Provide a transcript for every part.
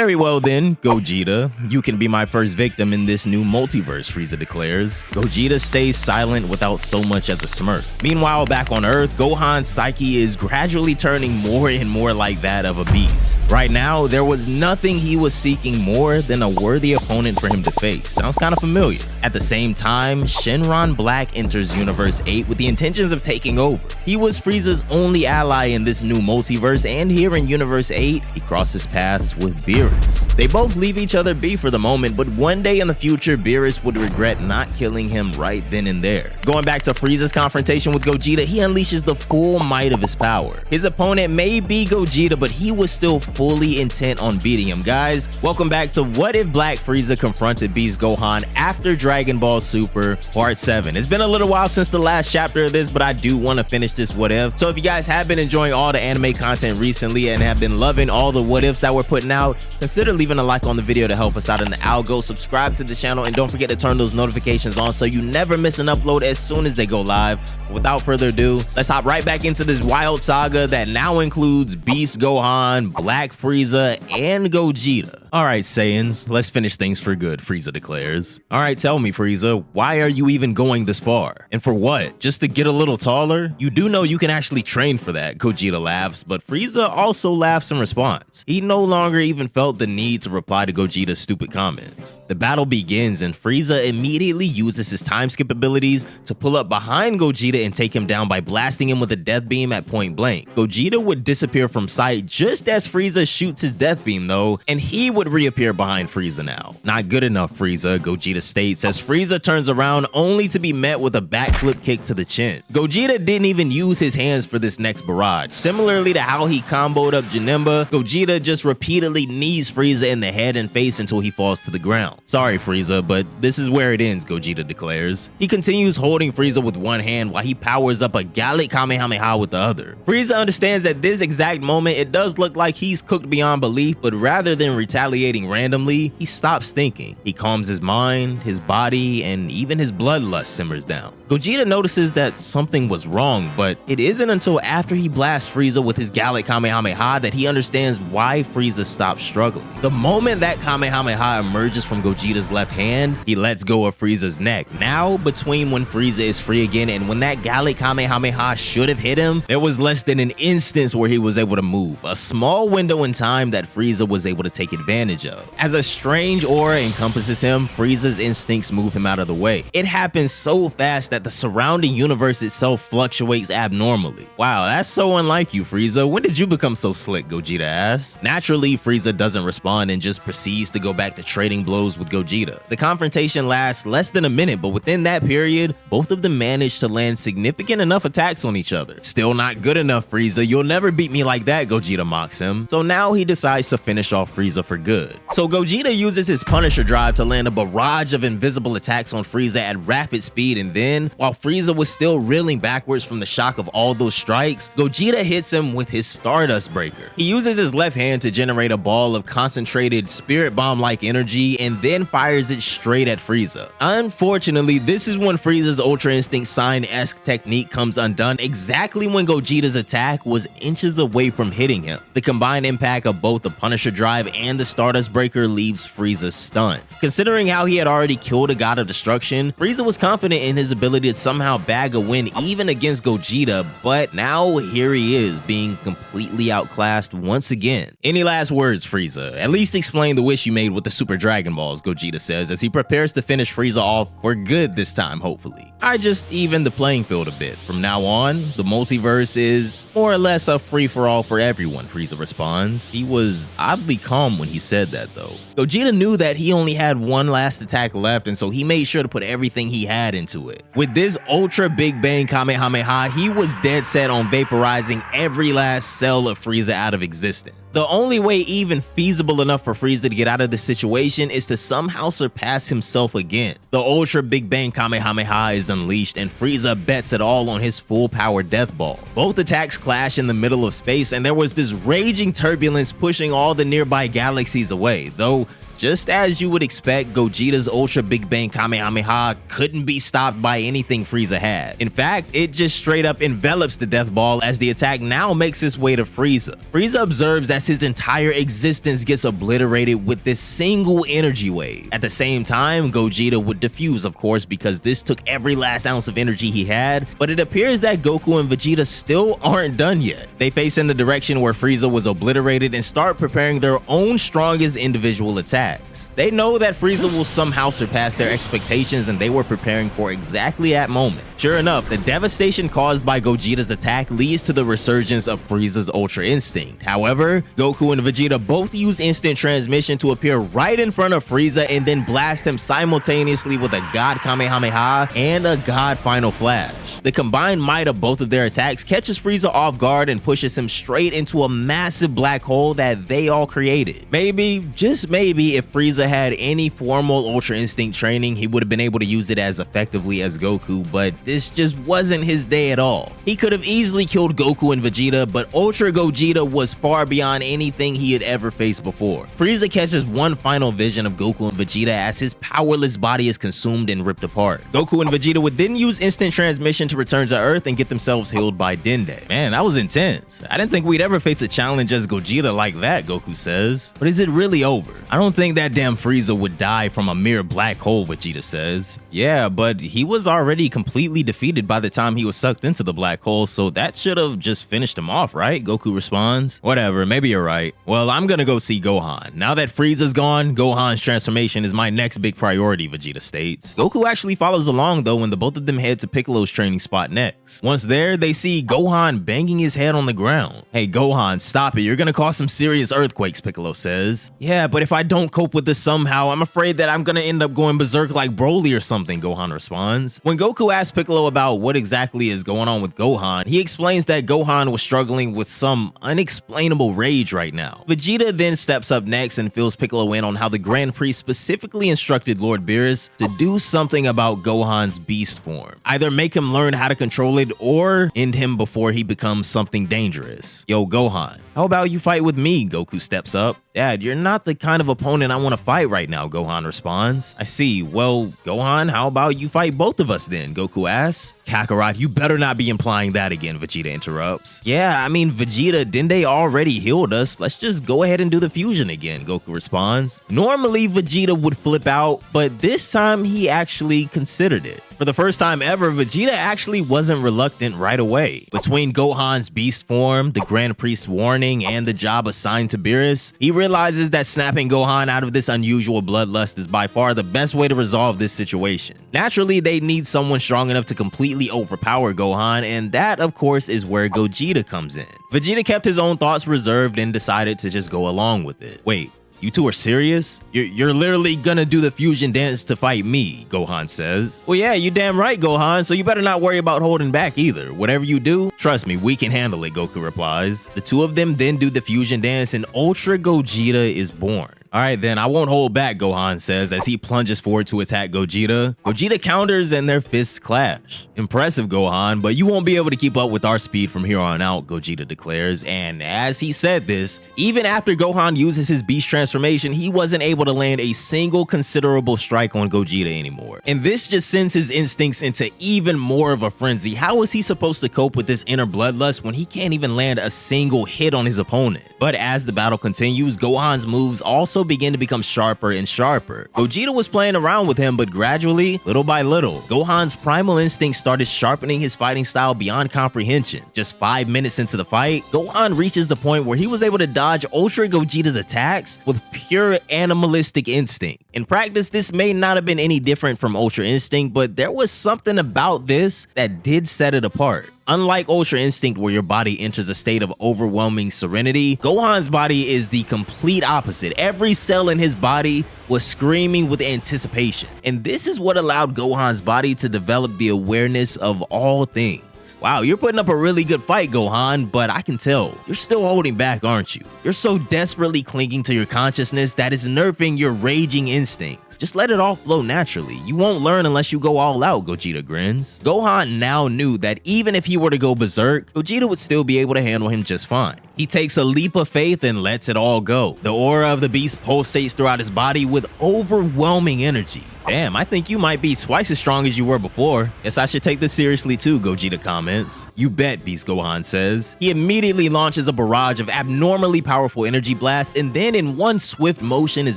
Very well then, Gogeta. You can be my first victim in this new multiverse, Frieza declares. Gogeta stays silent without so much as a smirk. Meanwhile, back on Earth, Gohan's psyche is gradually turning more and more like that of a beast. Right now, there was nothing he was seeking more than a worthy opponent for him to face. Sounds kind of familiar. At the same time, Shenron Black enters Universe 8 with the intentions of taking over. He was Frieza's only ally in this new multiverse, and here in Universe 8, he crosses paths with Beerus. They both leave each other be for the moment, but one day in the future, Beerus would regret not killing him right then and there. Going back to Frieza's confrontation with Gogeta, he unleashes the full might of his power. His opponent may be Gogeta, but he was still fully intent on beating him. Guys, welcome back to What If Black Frieza Confronted Beast Gohan after Dragon Ball Super Part 7. It's been a little while since the last chapter of this, but I do want to finish this What If. So if you guys have been enjoying all the anime content recently and have been loving all the What Ifs that we're putting out, consider leaving a like on the video to help us out in the algo. Subscribe to the channel and don't forget to turn those notifications on so you never miss an upload as soon as they go live. Without further ado, let's hop right back into this wild saga that now includes Beast Gohan, Black Frieza, and Gogeta. Alright Saiyans, let's finish things for good, Frieza declares. Alright, tell me Frieza, why are you even going this far? And for what? Just to get a little taller? You do know you can actually train for that, Gogeta laughs, but Frieza also laughs in response. He no longer even felt the need to reply to Gogeta's stupid comments. The battle begins and Frieza immediately uses his time skip abilities to pull up behind Gogeta and take him down by blasting him with a death beam at point blank. Gogeta would disappear from sight just as Frieza shoots his death beam though, and he would reappear behind Frieza now. Not good enough, Frieza, Gogeta states as Frieza turns around only to be met with a backflip kick to the chin. Gogeta didn't even use his hands for this next barrage. Similarly to how he comboed up Janemba, Gogeta just repeatedly knees Frieza in the head and face until he falls to the ground. Sorry Frieza, but this is where it ends, Gogeta declares. He continues holding Frieza with one hand while he powers up a Gallic Kamehameha with the other. Frieza understands at this exact moment it does look like he's cooked beyond belief, but rather than retaliating randomly, he stops thinking. He calms his mind, his body, and even his bloodlust simmers down. Gogeta notices that something was wrong, but it isn't until after he blasts Frieza with his Gallic Kamehameha that he understands why Frieza stopped struggling. The moment that Kamehameha emerges from Gogeta's left hand, he lets go of Frieza's neck. Now, between when Frieza is free again and when that Gallic Kamehameha should have hit him, there was less than an instance where he was able to move, a small window in time that Frieza was able to take advantage of. As a strange aura encompasses him, Frieza's instincts move him out of the way. It happens so fast that the surrounding universe itself fluctuates abnormally. Wow, that's so unlike you, Frieza. When did you become so slick, Gogeta asks. Naturally, Frieza doesn't respond and just proceeds to go back to trading blows with Gogeta. The confrontation lasts less than a minute, but within that period, both of them manage to land significant enough attacks on each other. Still not good enough, Frieza. You'll never beat me like that, Gogeta mocks him. So now he decides to finish off Frieza for good. So Gogeta uses his Punisher drive to land a barrage of invisible attacks on Frieza at rapid speed, and then, while Frieza was still reeling backwards from the shock of all those strikes, Gogeta hits him with his Stardust Breaker. He uses his left hand to generate a ball of concentrated Spirit Bomb-like energy and then fires it straight at Frieza. Unfortunately, this is when Frieza's Ultra Instinct Sign-esque technique comes undone exactly when Gogeta's attack was inches away from hitting him. The combined impact of both the Punisher drive and the Stardust Breaker leaves Frieza stunned. Considering how he had already killed a god of destruction, Frieza was confident in his ability to somehow bag a win even against Gogeta, but now here he is being completely outclassed once again. Any last words, Frieza? At least explain the wish you made with the Super Dragon Balls, Gogeta says as he prepares to finish Frieza off for good this time, hopefully. I just evened the playing field a bit. From now on, the multiverse is more or less a free-for-all for everyone, Frieza responds. He was oddly calm when he said that though. Gogeta knew that he only had one last attack left, and so he made sure to put everything he had into it. With this Ultra Big Bang Kamehameha, he was dead set on vaporizing every last cell of Frieza out of existence. The only way even feasible enough for Frieza to get out of this situation is to somehow surpass himself again. The Ultra Big Bang Kamehameha is unleashed and Frieza bets it all on his full power Death Ball. Both attacks clash in the middle of space and there was this raging turbulence pushing all the nearby galaxies away, though Just as you would expect, Gogeta's Ultra Big Bang Kamehameha couldn't be stopped by anything Frieza had. In fact, it just straight up envelops the Death Ball as the attack now makes its way to Frieza. Frieza observes as his entire existence gets obliterated with this single energy wave. At the same time, Gogeta would defuse, of course, because this took every last ounce of energy he had, but it appears that Goku and Vegeta still aren't done yet. They face in the direction where Frieza was obliterated and start preparing their own strongest individual attacks. They know that Frieza will somehow surpass their expectations, and they were preparing for exactly that moment. Sure enough, the devastation caused by Gogeta's attack leads to the resurgence of Frieza's Ultra Instinct. However, Goku and Vegeta both use instant transmission to appear right in front of Frieza and then blast him simultaneously with a God Kamehameha and a God Final Flash. The combined might of both of their attacks catches Frieza off guard and pushes him straight into a massive black hole that they all created. Maybe, just maybe, if Frieza had any formal Ultra Instinct training, he would have been able to use it as effectively as Goku, but this just wasn't his day at all. He could have easily killed Goku and Vegeta, but Ultra Gogeta was far beyond anything he had ever faced before. Frieza catches one final vision of Goku and Vegeta as his powerless body is consumed and ripped apart. Goku and Vegeta would then use instant transmission to return to Earth and get themselves healed by Dende. Man, that was intense. I didn't think we'd ever face a challenge as Gogeta like that, Goku says. But is it really over? I don't think that damn Frieza would die from a mere black hole, Vegeta says. Yeah, but he was already completely defeated by the time he was sucked into the black hole, so that should have just finished him off, right? Goku responds. Whatever, maybe you're right. Well, I'm gonna go see Gohan. Now that Frieza's gone, Gohan's transformation is my next big priority, Vegeta states. Goku actually follows along though when the both of them head to Piccolo's training spot next. Once there, they see Gohan banging his head on the ground. Hey Gohan, stop it, you're gonna cause some serious earthquakes, Piccolo says. Yeah, but if I don't cope with this somehow, I'm afraid that I'm gonna end up going berserk like Broly or something, Gohan responds. When Goku asks Piccolo about what exactly is going on with Gohan, he explains that Gohan was struggling with some unexplainable rage right now. Vegeta then steps up next and fills Piccolo in on how the Grand Priest specifically instructed Lord Beerus to do something about Gohan's beast form. Either make him learn how to control it or end him before he becomes something dangerous. Yo, Gohan, how about you fight with me? Goku steps up. Dad, you're not the kind of opponent I want to fight right now, Gohan responds. I see. Well, Gohan, how about you fight both of us then? Goku asks. Kakarot, you better not be implying that again, Vegeta interrupts. Yeah, I mean, Vegeta, Dende already healed us. Let's just go ahead and do the fusion again, Goku responds. Normally, Vegeta would flip out, but this time he actually considered it. For the first time ever, Vegeta actually wasn't reluctant right away. Between Gohan's beast form, the Grand Priest's warning, and the job assigned to Beerus, he realizes that snapping Gohan out of this unusual bloodlust is by far the best way to resolve this situation. Naturally, they need someone strong enough to completely overpower Gohan, and that, of course, is where Gogeta comes in. Vegeta kept his own thoughts reserved and decided to just go along with it. Wait, you two are serious? You're literally gonna do the fusion dance to fight me, Gohan says. Well, yeah, you damn right, Gohan, so you better not worry about holding back either. Whatever you do, trust me, we can handle it, Goku replies. The two of them then do the fusion dance and Ultra Gogeta is born. Alright then, I won't hold back, Gohan says as he plunges forward to attack Gogeta. Gogeta counters and their fists clash. Impressive, Gohan, but you won't be able to keep up with our speed from here on out, Gogeta declares. And as he said this, even after Gohan uses his beast transformation, he wasn't able to land a single considerable strike on Gogeta anymore. And this just sends his instincts into even more of a frenzy. How is he supposed to cope with this inner bloodlust when he can't even land a single hit on his opponent? But as the battle continues, Gohan's moves also begin to become sharper and sharper. Gogeta was playing around with him, but gradually, little by little, Gohan's primal instincts started sharpening his fighting style beyond comprehension. Just 5 minutes into the fight, Gohan reaches the point where he was able to dodge Ultra Gogeta's attacks with pure animalistic instinct. In practice, this may not have been any different from Ultra Instinct, but there was something about this that did set it apart. Unlike Ultra Instinct, where your body enters a state of overwhelming serenity, Gohan's body is the complete opposite. Every cell in his body was screaming with anticipation. And this is what allowed Gohan's body to develop the awareness of all things. Wow, you're putting up a really good fight, Gohan, but I can tell you're still holding back, aren't you? You're so desperately clinging to your consciousness that it's nerfing your raging instincts. Just let it all flow naturally. You won't learn unless you go all out, Gogeta grins. Gohan now knew that even if he were to go berserk, Gogeta would still be able to handle him just fine. He takes a leap of faith and lets it all go. The aura of the beast pulsates throughout his body with overwhelming energy. Damn, I think you might be twice as strong as you were before. Guess I should take this seriously too, Gogeta comments. You bet, Beast Gohan says. He immediately launches a barrage of abnormally powerful energy blasts and then in one swift motion is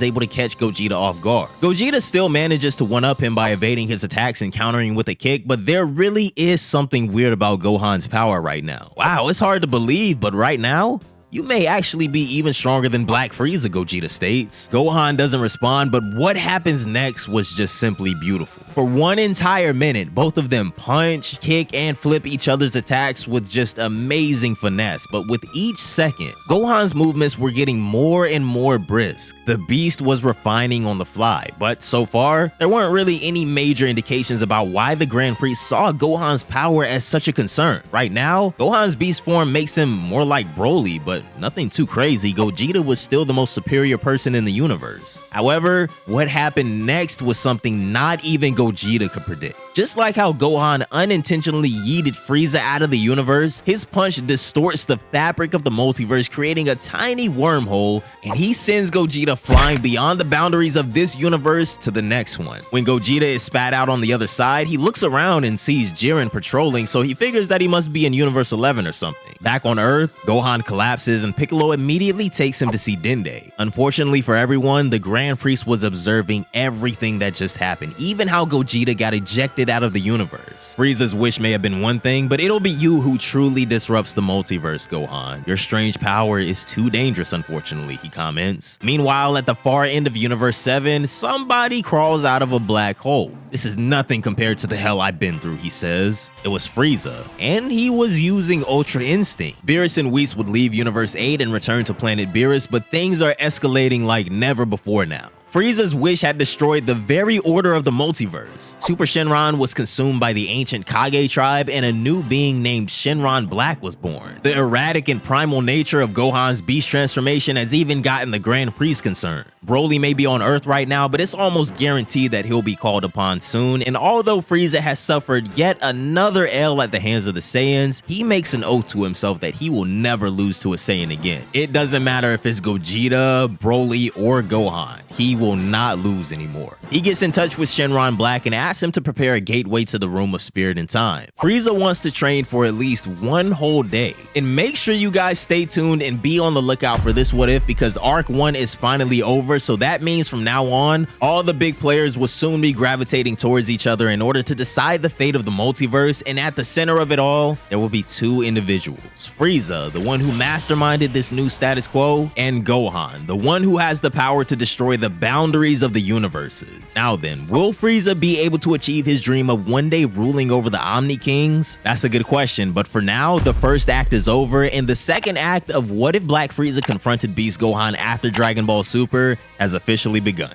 able to catch Gogeta off guard. Gogeta still manages to one-up him by evading his attacks and countering with a kick, but there really is something weird about Gohan's power right now. Wow, it's hard to believe, but right now, you may actually be even stronger than Black Frieza, Gogeta states. Gohan doesn't respond, but what happens next was just simply beautiful. For one entire minute, both of them punch, kick, and flip each other's attacks with just amazing finesse, but with each second, Gohan's movements were getting more and more brisk. The beast was refining on the fly, but so far, there weren't really any major indications about why the Grand Priest saw Gohan's power as such a concern. Right now, Gohan's beast form makes him more like Broly, but nothing too crazy. Gogeta was still the most superior person in the universe. However, what happened next was something not even Gogeta could predict. Just like how Gohan unintentionally yeeted Frieza out of the universe, his punch distorts the fabric of the multiverse, creating a tiny wormhole, and he sends Gogeta flying beyond the boundaries of this universe to the next one. When Gogeta is spat out on the other side, he looks around and sees Jiren patrolling, so he figures that he must be in Universe 11 or something. Back on Earth, Gohan collapses and Piccolo immediately takes him to see Dende. Unfortunately for everyone, the Grand Priest was observing everything that just happened, even how Gogeta got ejected out of the universe. Frieza's wish may have been one thing, but it'll be you who truly disrupts the multiverse, Gohan. Your strange power is too dangerous, unfortunately, he comments. Meanwhile, at the far end of Universe 7, somebody crawls out of a black hole. This is nothing compared to the hell I've been through, he says. It was Frieza, and he was using Ultra Instinct. Beerus and Whis would leave Universe 8 and return to planet Beerus, but things are escalating like never before now. Frieza's wish had destroyed the very order of the multiverse. Super Shenron was consumed by the ancient Kage tribe, and a new being named Shenron Black was born. The erratic and primal nature of Gohan's beast transformation has even gotten the Grand Priest concerned. Broly may be on Earth right now, but it's almost guaranteed that he'll be called upon soon, and although Frieza has suffered yet another L at the hands of the Saiyans, he makes an oath to himself that he will never lose to a Saiyan again. It doesn't matter if it's Gogeta, Broly, or Gohan. He will not lose anymore. He gets in touch with Shenron Black and asks him to prepare a gateway to the Room of Spirit and Time. Frieza wants to train for at least one whole day. And make sure you guys stay tuned and be on the lookout for this What If, because Arc 1 is finally over, so that means from now on, all the big players will soon be gravitating towards each other in order to decide the fate of the multiverse, and at the center of it all, there will be two individuals. Frieza, the one who masterminded this new status quo, and Gohan, the one who has the power to destroy the boundaries of the universes. Now then, will Frieza be able to achieve his dream of one day ruling over the Omni Kings? That's a good question, but for now, the first act is over, and the second act of What If Black Frieza confronted Beast Gohan after Dragon Ball Super has officially begun.